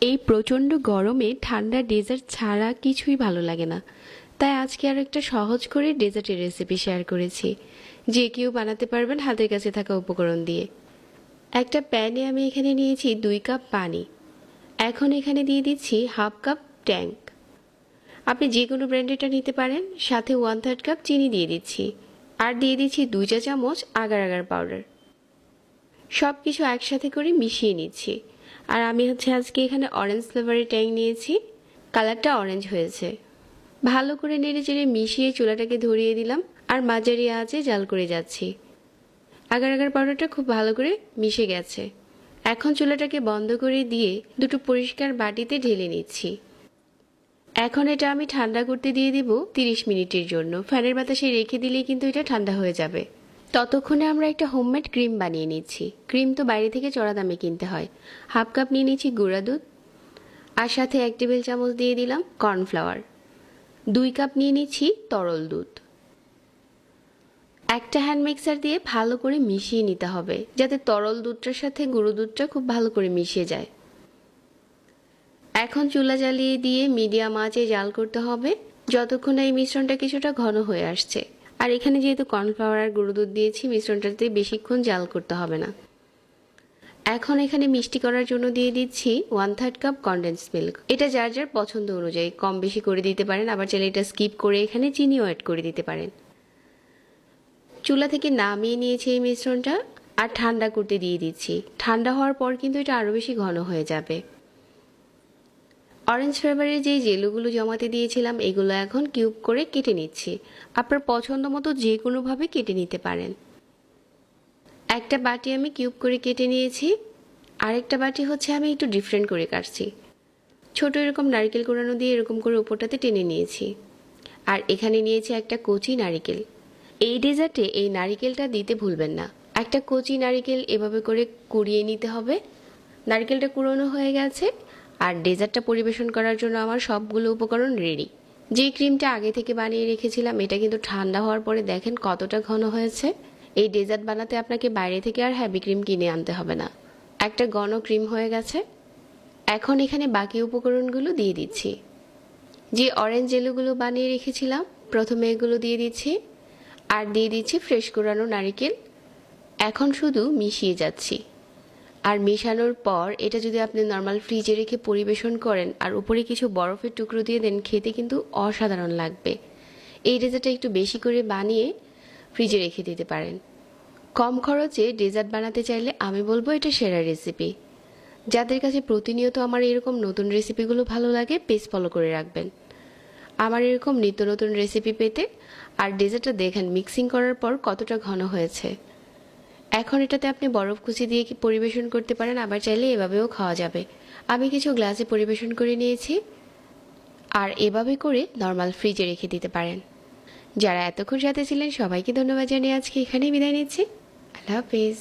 এই প্রচণ্ড গরমে ঠান্ডা ডেজার্ট ছাড়া কিছুই ভালো লাগে না। তাই আজকে আর একটা সহজ করে ডেজার্টের রেসিপি শেয়ার করেছি, যে কেউ বানাতে পারবেন হাতের কাছে থাকা উপকরণ দিয়ে। একটা প্যানে আমি এখানে নিয়েছি 2 কাপ পানি। এখন এখানে দিয়ে দিচ্ছি 1/2 কাপ ট্যাঙ্ক। আপনি যে কোনো ব্র্যান্ডেরটা নিতে পারেন। সাথে 1/3 কাপ চিনি দিয়ে দিচ্ছি, আর দিয়ে দিচ্ছি 2 চা চামচ আগার আগার পাউডার। সব কিছু একসাথে করে মিশিয়ে নিচ্ছি। আর আমি আজকে এখানে অরেঞ্জ ফ্লেভারের ট্যাঙ্ক নিয়েছি, কালারটা অরেঞ্জ হয়েছে। ভালো করে নেড়ে চেড়ে মিশিয়ে চুলাটাকে ধরিয়ে দিলাম, আর মাঝারি আঁচে জাল করে যাচ্ছি। আগার আগার পাউডারটা খুব ভালো করে মিশে গেছে। এখন চুলাটাকে বন্ধ করে দিয়ে দুটো পরিষ্কার বাটিতে ঢেলে নিচ্ছি। এখন এটা আমি ঠান্ডা করতে দিয়ে দিব 30 মিনিটের জন্য। ফ্যানের বাতাসে রেখে দিলেই কিন্তু এটা ঠান্ডা হয়ে যাবে। ততক্ষণে আমরা একটা হোমমেড ক্রিম বানিয়ে নিচ্ছি। ক্রিম তো বাইরে থেকে চড়া দামে কিনতে হয়। 1/2 কাপ নিয়ে নিচ্ছি গুঁড়া দুধ, আর সাথে 1 টেবিল চামচ দিয়ে দিলাম কর্নফ্লাওয়ার। 2 কাপ নিয়ে নিচ্ছি তরল দুধ। একটা হ্যান্ড মিক্সার দিয়ে ভালো করে মিশিয়ে নিতে হবে, যাতে তরল দুধটার সাথে গুঁড়ো দুধটা খুব ভালো করে মিশে যায়। এখন চুলা জ্বালিয়ে দিয়ে মিডিয়াম আঁচে জাল করতে হবে, যতক্ষণ এই মিশ্রণটা কিছুটা ঘন হয়ে আসছে। আর এখানে যেহেতু কর্নফ্লাওয়ার আর গুঁড়ো দুধ দিয়েছি, মিশ্রণটাতে বেশিক্ষণ জাল করতে হবে না। এখন এখানে মিষ্টি করার জন্য দিয়ে দিচ্ছি 1/3 কাপ কনডেন্স মিল্ক। এটা যার যার পছন্দ অনুযায়ী কম বেশি করে দিতে পারেন, আবার চাইলে এটা স্কিপ করে এখানে চিনিও অ্যাড করে দিতে পারেন। চুলা থেকে নামিয়ে নিয়েছি এই মিশ্রণটা, আর ঠান্ডা করতে দিয়ে দিচ্ছি। ঠান্ডা হওয়ার পর কিন্তু এটা আরও বেশি ঘন হয়ে যাবে। অরেঞ্জ ফ্লেভারের যেই জেলুগুলো জমাতে দিয়েছিলাম, এগুলো এখন কিউব করে কেটে নিচ্ছি। আপনার পছন্দ মতো যে কোনোভাবে কেটে নিতে পারেন। একটা বাটি আমি কিউব করে কেটে নিয়েছি, আরেকটা বাটি আমি একটু ডিফারেন্ট করে কাটছি। ছোট এরকম নারকেল কোড়ানো দিয়ে এরকম করে উপরটাতে টেনে নিয়েছি। আর এখানে নিয়েছি একটা কচি নারকেল। এই ডেজার্টে এই নারকেলটা দিতে ভুলবেন না। একটা কচি নারকেল এভাবে করে কুড়িয়ে নিতে হবে। নারকেলটা কুড়োনো হয়ে গেছে, আর ডেজার্টটা পরিবেশন করার জন্য আমার সবগুলো উপকরণ রেডি। যে ক্রিমটা আগে থেকে বানিয়ে রেখেছিলাম, এটা কিন্তু ঠান্ডা হওয়ার পরে দেখেন কতটা ঘন হয়েছে। এই ডেজার্ট বানাতে আপনাকে বাইরে থেকে আর হেভি ক্রিম কিনে আনতে হবে না। একটা ঘন ক্রিম হয়ে গেছে। এখন এখানে বাকি উপকরণগুলো দিয়ে দিচ্ছি। যে অরেঞ্জ জেলুগুলো বানিয়ে রেখেছিলাম, প্রথমে এগুলো দিয়ে দিচ্ছি, আর দিয়ে দিচ্ছি ফ্রেশ কোরানো নারকেল। এখন শুধু মিশিয়ে যাচ্ছি। আর মেশানোর পর এটা যদি আপনি নর্মাল ফ্রিজে রেখে পরিবেশন করেন আর উপরে কিছু বরফের টুকরো দিয়ে দেন, খেতে কিন্তু অসাধারণ লাগবে। এই ডেজার্টটা একটু বেশি করে বানিয়ে ফ্রিজে রেখে দিতে পারেন। কম খরচে ডেজার্ট বানাতে চাইলে আমি বলবো এটা সেরা রেসিপি। যাদের কাছে প্রতিনিয়ত আমার এরকম নতুন রেসিপিগুলো ভালো লাগে, পেজ ফলো করে রাখবেন আমার এরকম নিত্য নতুন রেসিপি পেতে। আর ডেজার্টটা দেখেন মিক্সিং করার পর কতটা ঘন হয়েছে। এখন এটাতে আপনি বরফ কুচি দিয়ে পরিবেশন করতে পারেন, আবার চাইলে এভাবেও খাওয়া যাবে। আমি কিছু গ্লাসে পরিবেশন করে নিয়েছি, আর এভাবে করে নর্মাল ফ্রিজে রেখে দিতে পারেন। যারা এতক্ষণ সাথে ছিলেন সবাইকে ধন্যবাদ জানিয়ে আজকে এখানেই বিদায় নিচ্ছি। আল্লাহ হাফিজ।